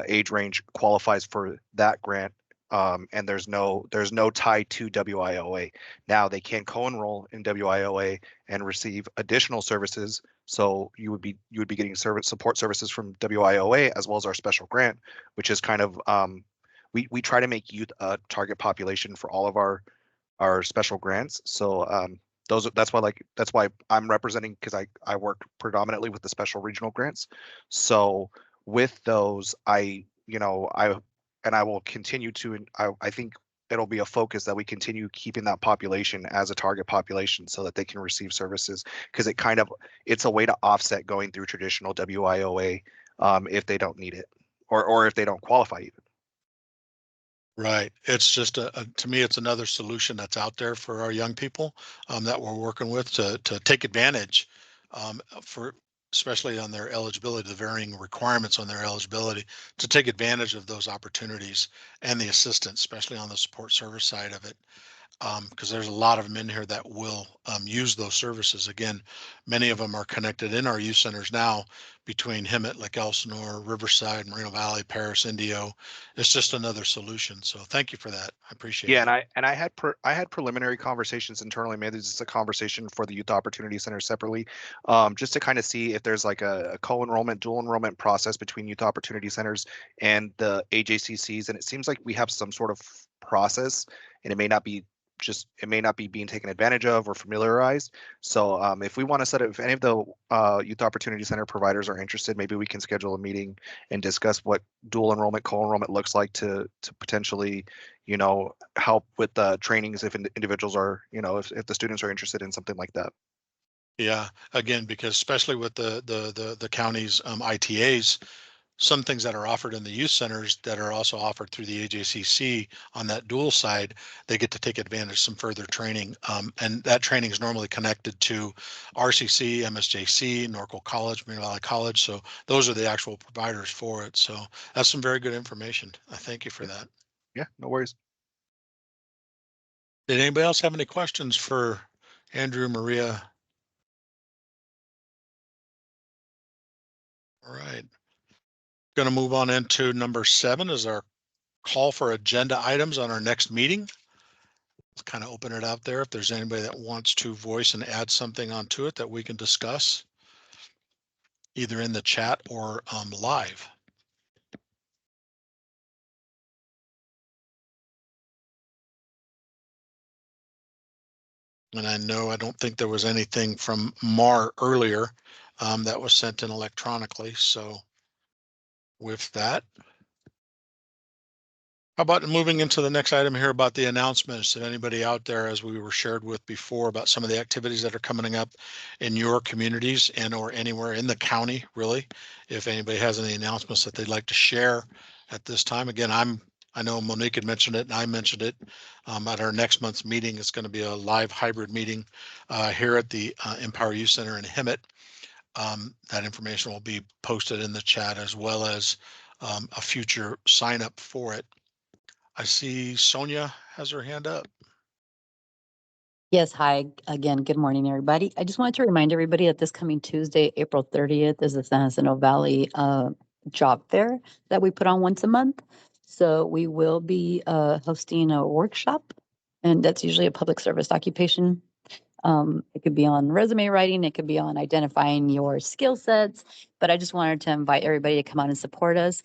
age range qualifies for that grant, and there's no tie to WIOA. Now they can co-enroll in WIOA and receive additional services. So you would be getting support services from WIOA as well as our special grant, which is kind of we try to make youth a target population for all of our special grants. So that's why I'm representing, because I work predominantly with the special regional grants. So with those, I will continue to, I think it'll be a focus that we continue keeping that population as a target population so that they can receive services, because it's a way to offset going through traditional WIOA if they don't need it or if they don't qualify even. Right. It's just to me, it's another solution that's out there for our young people that we're working with to take advantage for, especially on their eligibility, the varying requirements on their eligibility, to take advantage of those opportunities and the assistance, especially on the support service side of it. because there's a lot of them in here that will use those services. Again, many of them are connected in our youth centers now between Hemet, Lake Elsinore, Riverside, Moreno Valley, Paris, Indio. It's just another solution. So thank you for that. I appreciate Yeah, it. and I had preliminary conversations internally. Maybe this is a conversation for the Youth Opportunity Center separately, just to kind of see if there's like a co-enrollment, dual enrollment process between Youth Opportunity Centers and the AJCCs. And it seems like we have some sort of process, and it may not be being taken advantage of or familiarized. So if we want to set up, if any of the Youth Opportunity Center providers are interested, maybe we can schedule a meeting and discuss what dual enrollment, co-enrollment looks like to potentially, help with the trainings if individuals are, if the students are interested in something like that. Yeah, again, because especially with the county's ITAs, some things that are offered in the youth centers that are also offered through the AJCC on that dual side, they get to take advantage of some further training. And that training is normally connected to RCC, MSJC, Norco College, Moreno Valley College. So those are the actual providers for it. So that's some very good information. I thank you for that. Yeah, no worries. Did anybody else have any questions for Andrew, Maria? All right. Going to move on into number 7 is our call for agenda items on our next meeting. Let's kind of open it out there if there's anybody that wants to voice and add something onto it that we can discuss either in the chat or live. And I don't think there was anything from Mar earlier that was sent in electronically. So with that, how about moving into the next item here about the announcements? Did anybody out there, as we were shared with before, about some of the activities that are coming up in your communities and or anywhere in the county, really? If anybody has any announcements that they'd like to share at this time. Again, I know Monique had mentioned it and I mentioned it at our next month's meeting. It's going to be a live hybrid meeting here at the Empower Youth Center in Hemet. That information will be posted in the chat as well as a future sign up for it. I see Sonia has her hand up. Yes, hi again. Good morning, everybody. I just wanted to remind everybody that this coming Tuesday, April 30th, is the San Jacinto Valley job fair that we put on once a month. So we will be hosting a workshop, and that's usually a public service occupation. It could be on resume writing, it could be on identifying your skill sets, but I just wanted to invite everybody to come out and support us.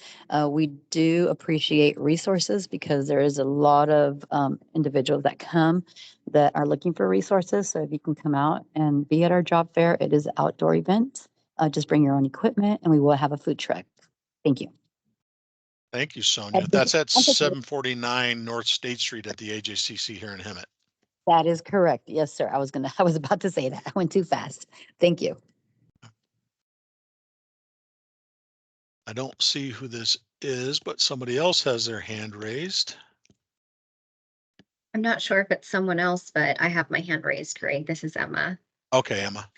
We do appreciate resources because there is a lot of individuals that come that are looking for resources. So if you can come out and be at our job fair, it is an outdoor event. Just bring your own equipment and we will have a food truck. Thank you. Thank you, Sonia. That's at 749 North State Street at the AJCC here in Hemet. That is correct. Yes, sir. I was about to say that. I went too fast. Thank you. I don't see who this is, but somebody else has their hand raised. I'm not sure if it's someone else, but I have my hand raised, Greg. This is Emma. Okay, Emma.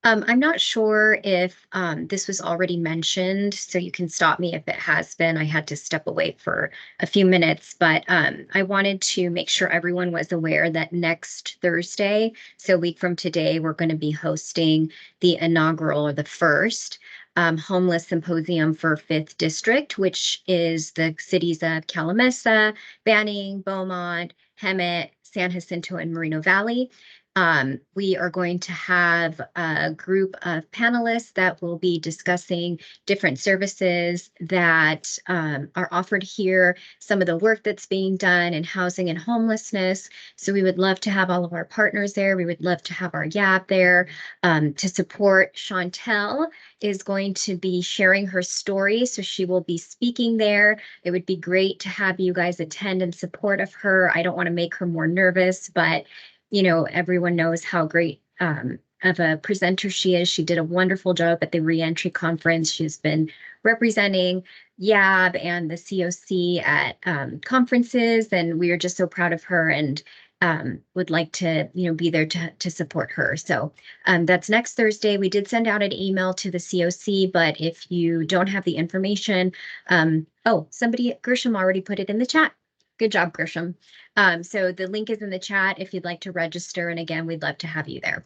I'm not sure if this was already mentioned, so you can stop me if it has been. I had to step away for a few minutes, but I wanted to make sure everyone was aware that next Thursday, so a week from today, we're going to be hosting the inaugural or the first homeless symposium for 5th District, which is the cities of Calimesa, Banning, Beaumont, Hemet, San Jacinto, and Moreno Valley. We are going to have a group of panelists that will be discussing different services that are offered here, some of the work that's being done in housing and homelessness. So we would love to have all of our partners there. We would love to have our YAB there to support. Chantel is going to be sharing her story, so she will be speaking there. It would be great to have you guys attend in support of her. I don't want to make her more nervous, but everyone knows how great of a presenter she is. She did a wonderful job at the reentry conference. She's been representing YAB and the COC at conferences, and we are just so proud of her and would like to be there to support her. So that's next Thursday. We did send out an email to the COC, but if you don't have the information, somebody, Gershom already put it in the chat. Good job, Grisham. So the link is in the chat if you'd like to register. And again, we'd love to have you there.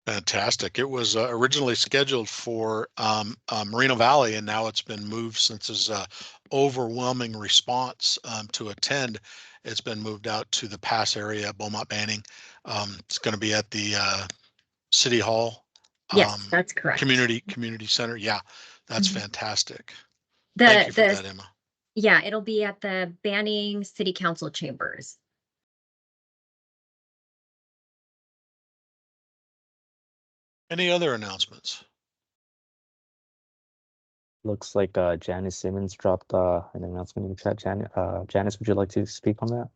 Fantastic. It was originally scheduled for Moreno Valley, and now it's been moved since there's overwhelming response to attend. It's been moved out to the Pass area, Beaumont Banning. It's going to be at the City Hall. Yes, that's correct. Community Center. Yeah, that's Mhm. fantastic. Thank you for that, Emma. Yeah, it'll be at the Banning City Council chambers. Any other announcements? Looks like Janice Simmons dropped an announcement in the chat. Janice, would you like to speak on that?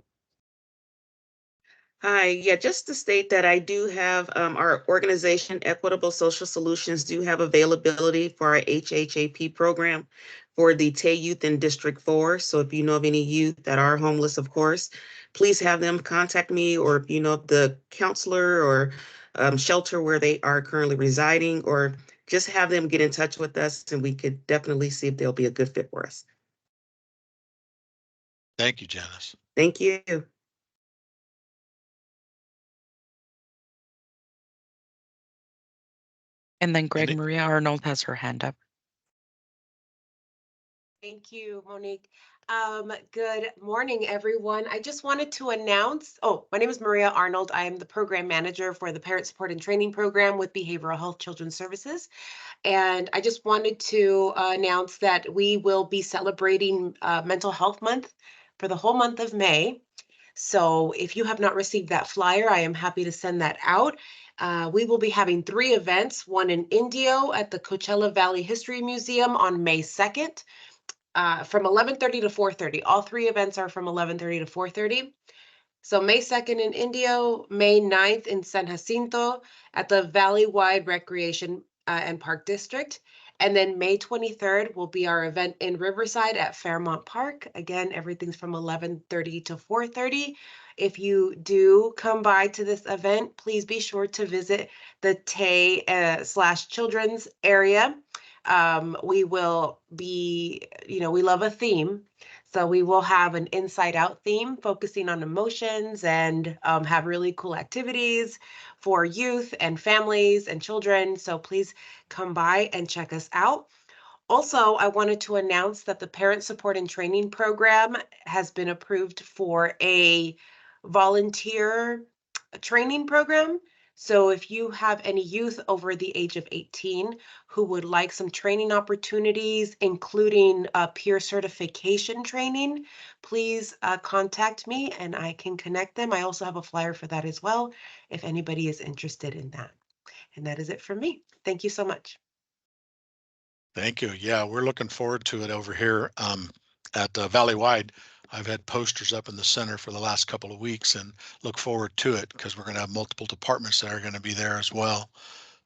Hi, yeah, just to state that I do have our organization, Equitable Social Solutions, do have availability for our HHAP program for the Tay Youth in District 4. So if you know of any youth that are homeless, of course, please have them contact me, or if you know of the counselor or shelter where they are currently residing, or just have them get in touch with us, and we could definitely see if they'll be a good fit for us. Thank you, Janice. Thank you. And then Greg Maria Arnold has her hand up. Thank you, Monique. Good morning, everyone. I just wanted to announce, my name is Maria Arnold. I am the program manager for the Parent Support and Training Program with Behavioral Health Children's Services. And I just wanted to announce that we will be celebrating Mental Health Month for the whole month of May. So if you have not received that flyer, I am happy to send that out. We will be having 3 events, one in Indio at the Coachella Valley History Museum on May 2nd. From 11:30 to 4:30. All 3 events are from 11:30 to 4:30. So May 2nd in Indio, May 9th in San Jacinto at the Valley-wide Recreation and Park District. And then May 23rd will be our event in Riverside at Fairmont Park. Again, everything's from 11:30 to 4:30. If you do come by to this event, please be sure to visit the Tay/Children's area. We will be, we love a theme. So we will have an Inside Out theme focusing on emotions, and have really cool activities for youth and families and children. So please come by and check us out. Also, I wanted to announce that the Parent Support and Training Program has been approved for a volunteer training program. So if you have any youth over the age of 18 who would like some training opportunities, including peer certification training, please contact me and I can connect them. I also have a flyer for that as well, if anybody is interested in that. And that is it for me. Thank you so much. Thank you. Yeah, we're looking forward to it over here at Valley-wide. I've had posters up in the center for the last couple of weeks and look forward to it because we're going to have multiple departments that are going to be there as well.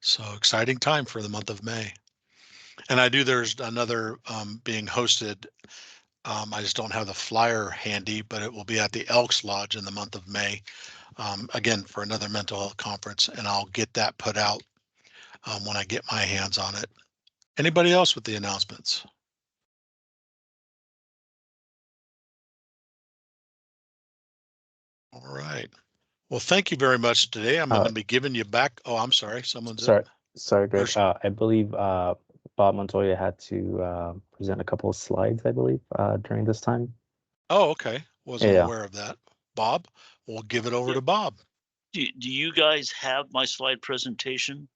So exciting time for the month of May. And there's another being hosted. I just don't have the flyer handy, but it will be at the Elks Lodge in the month of May. Again, for another mental health conference, and I'll get that put out when I get my hands on it. Anybody else with the announcements? All right. Well, thank you very much today. I'm going to be giving you back. Oh, I'm sorry. Someone's Sorry, Greg. I believe Bob Montoya had to present a couple of slides, I believe, during this time. Oh, okay. Wasn't aware of that. Bob, we'll give it over to Bob. Do you guys have my slide presentation?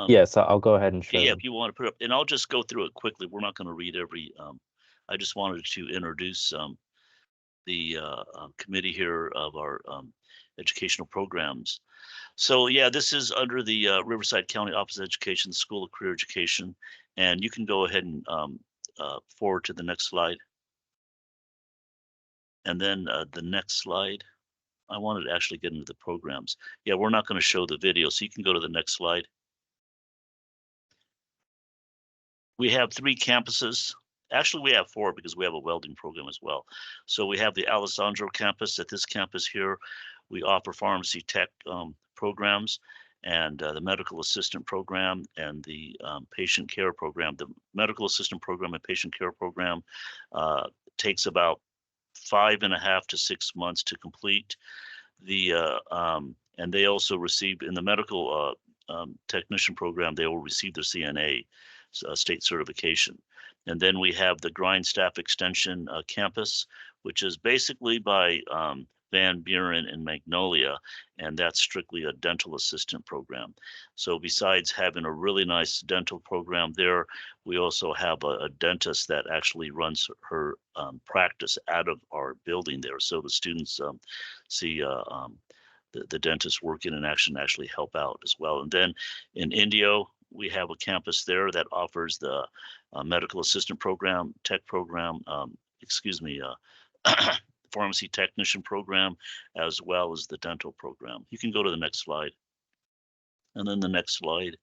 Yes, I'll go ahead and share. Yeah, them. if you want to put it up, and I'll just go through it quickly. We're not going to read every. I just wanted to introduce the committee here of our educational programs. So yeah, this is under the Riverside County Office of Education, School of Career Education, and you can go ahead and forward to the next slide. And then the next slide. I wanted to actually get into the programs. Yeah, we're not going to show the video, so you can go to the next slide. We have 3 campuses. Actually, we have 4 because we have a welding program as well. So we have the Alessandro campus. At this campus here, we offer pharmacy tech programs and the medical assistant program and the patient care program. The medical assistant program and patient care program takes about 5.5 to 6 months to complete. And they also receive in the medical technician program, they will receive their CNA state certification. And then we have the Grind Staff Extension campus, which is basically by Van Buren and Magnolia, and that's strictly a dental assistant program. So besides having a really nice dental program there, we also have a dentist that actually runs her practice out of our building there. So the students see the dentist working in action, actually help out as well. And then in Indio, we have a campus there that offers the medical assistant program, tech program, pharmacy technician program, as well as the dental program. You can go to the next slide. And then the next slide,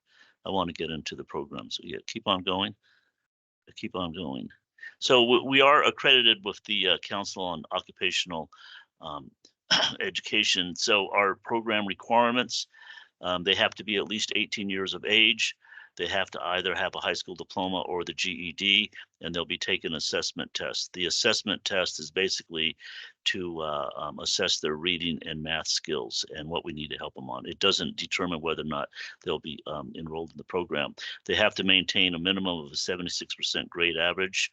I want to get into the program. So yeah, keep on going. Keep on going. So we are accredited with the Council on Occupational Education. So our program requirements, they have to be at least 18 years of age. They have to either have a high school diploma or the GED, and they'll be taking an assessment test. The assessment test is basically to assess their reading and math skills and what we need to help them on. It doesn't determine whether or not they'll be enrolled in the program. They have to maintain a minimum of a 76% grade average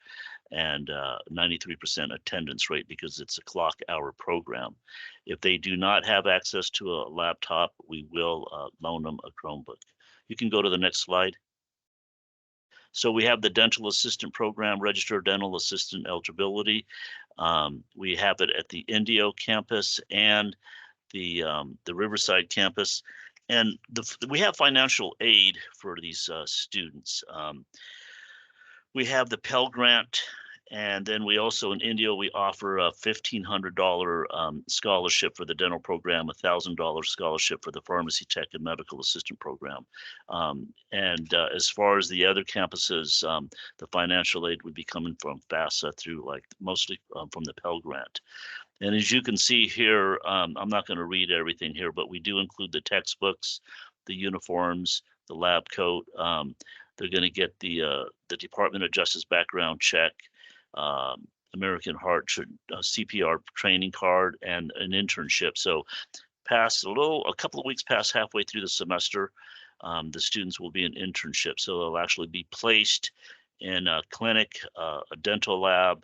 and 93% attendance rate because it's a clock hour program. If they do not have access to a laptop, we will loan them a Chromebook. You can go to the next slide. So we have the dental assistant program, registered dental assistant eligibility. We have it at the Indio campus and the Riverside campus. And we have financial aid for these students. We have the Pell Grant. And then we also in Indio, we offer a $1,500 scholarship for the dental program, a $1,000 scholarship for the pharmacy tech and medical assistant program. As far as the other campuses, the financial aid would be coming from FAFSA through mostly from the Pell Grant. And as you can see here, I'm not going to read everything here, but we do include the textbooks, the uniforms, the lab coat. They're going to get the Department of Justice background check, American Heart CPR training card, and an internship. So a couple of weeks past halfway through the semester, the students will be in internship. So they'll actually be placed in a clinic, a dental lab,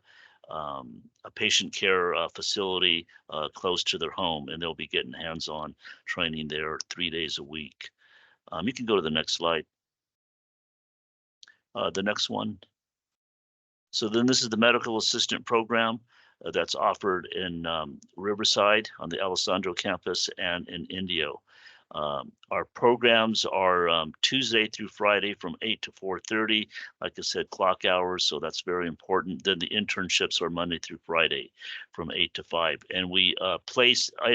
a patient care facility close to their home, and they'll be getting hands-on training there 3 days a week. You can go to the next slide. The next one. So then this is the medical assistant program that's offered in Riverside on the Alessandro campus and in Indio. Our programs are Tuesday through Friday from 8 to 4:30. Like I said, clock hours, so that's very important. Then the internships are Monday through Friday from 8 to 5. And we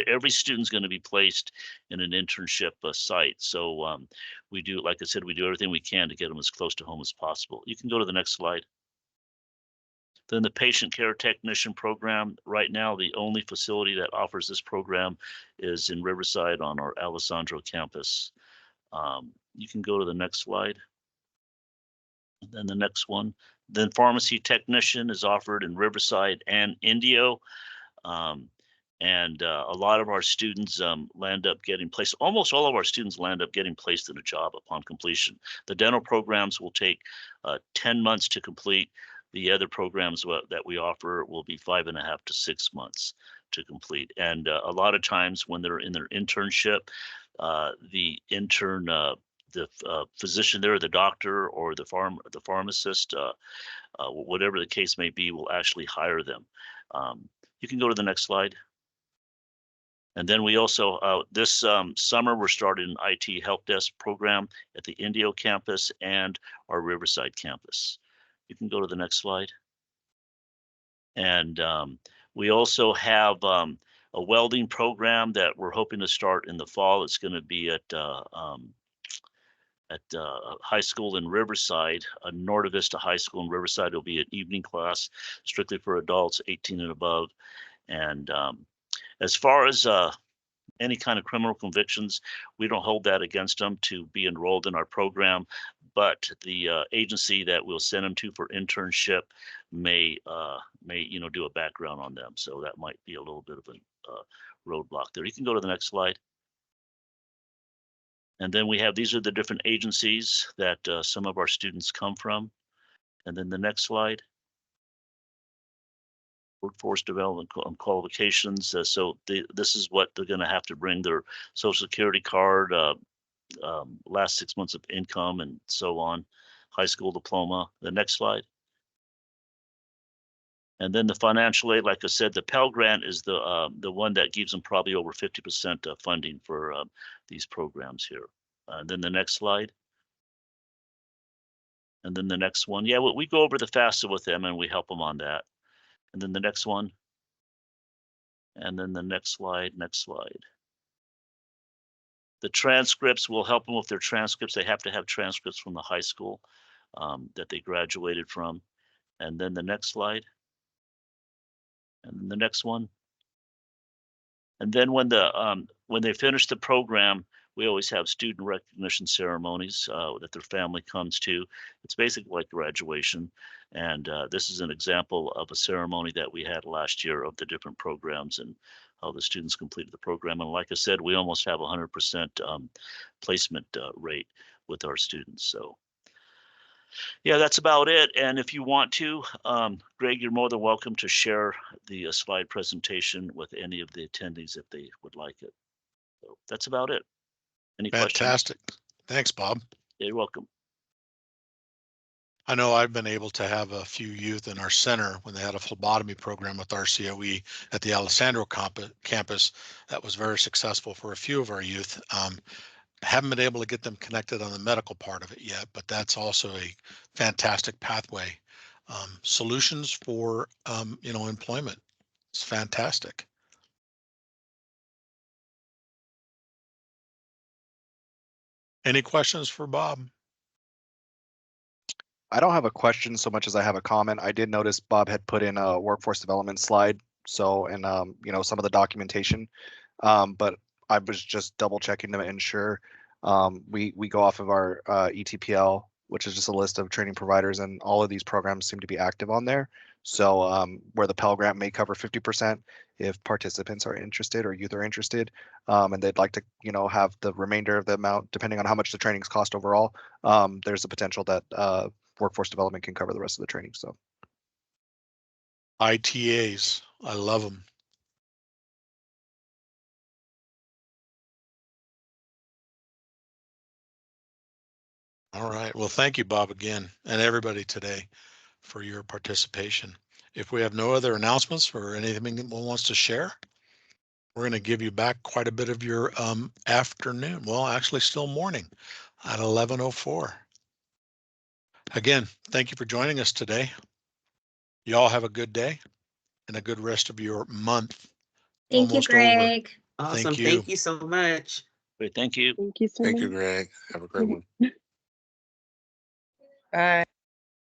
every student's going to be placed in an internship site. So we do, like I said, we do everything we can to get them as close to home as possible. You can go to the next slide. Then the patient care technician program. Right now, the only facility that offers this program is in Riverside on our Alessandro campus. You can go to the next slide. And then the next one. Then pharmacy technician is offered in Riverside and Indio. A lot of our students land up getting placed. Almost all of our students land up getting placed in a job upon completion. The dental programs will take 10 months to complete. The other programs that we offer will be 5.5 to 6 months to complete. And a lot of times when they're in their internship, the intern, the physician there, the doctor or the pharmacist, whatever the case may be, will actually hire them. You can go to the next slide. And then we also, this summer, we're starting an IT help desk program at the Indio campus and our Riverside campus. You can go to the next slide. And we also have a welding program that we're hoping to start in the fall. It's going to be at high school in Riverside, Norte Vista High School in Riverside. It'll be an evening class strictly for adults 18 and above. And as far as any kind of criminal convictions, we don't hold that against them to be enrolled in our program. but the agency that we'll send them to for internship may do a background on them. So that might be a little bit of a roadblock there. You can go to the next slide. And then we have, these are the different agencies that some of our students come from. And then the next slide. Workforce development qualifications. This is what they're going to have to bring: their Social Security card, last 6 months of income, and so on, high school diploma. The next slide. And then the financial aid, like I said, the Pell Grant is the one that gives them probably over 50% of funding for these programs here. And then the next slide. And then the next one. Yeah, we go over the FAFSA with them and we help them on that. And then the next one. And then the next slide, The transcripts will help them with their transcripts. They have to have transcripts from the high school that they graduated from. And then the next slide. And then the next one. And then when they finish the program, we always have student recognition ceremonies that their family comes to. It's basically like graduation. And this is an example of a ceremony that we had last year of the different programs and how the students completed the program. And like I said, we almost have 100% placement rate with our students. So yeah, that's about it. And if you want to, Greg, you're more than welcome to share the slide presentation with any of the attendees if they would like it. So that's about it. Any questions? Fantastic. Thanks, Bob. You're welcome. I know I've been able to have a few youth in our center when they had a phlebotomy program with RCOE at the Alessandro campus. That was very successful for a few of our youth. Haven't been able to get them connected on the medical part of it yet, but that's also a fantastic pathway. Solutions for employment. It's fantastic. Any questions for Bob? I don't have a question so much as I have a comment. I did notice Bob had put in a workforce development slide. So, and some of the documentation, but I was just double checking to ensure we go off of our ETPL, which is just a list of training providers, and all of these programs seem to be active on there. So where the Pell Grant may cover 50% if participants are interested or youth are interested, and they'd like to, have the remainder of the amount, depending on how much the trainings cost overall, there's a potential that workforce development can cover the rest of the training. So ITAs, I love them. All right. Well, thank you, Bob, again, and everybody today for your participation. If we have no other announcements or anything anyone wants to share, we're going to give you back quite a bit of your afternoon. Well, actually still morning at 11:04. Again, thank you for joining us today. You all have a good day and a good rest of your month. Thank you, Greg. Awesome. Thank you so much. Great. Thank you. Thank you, Greg. Have a great one. Bye.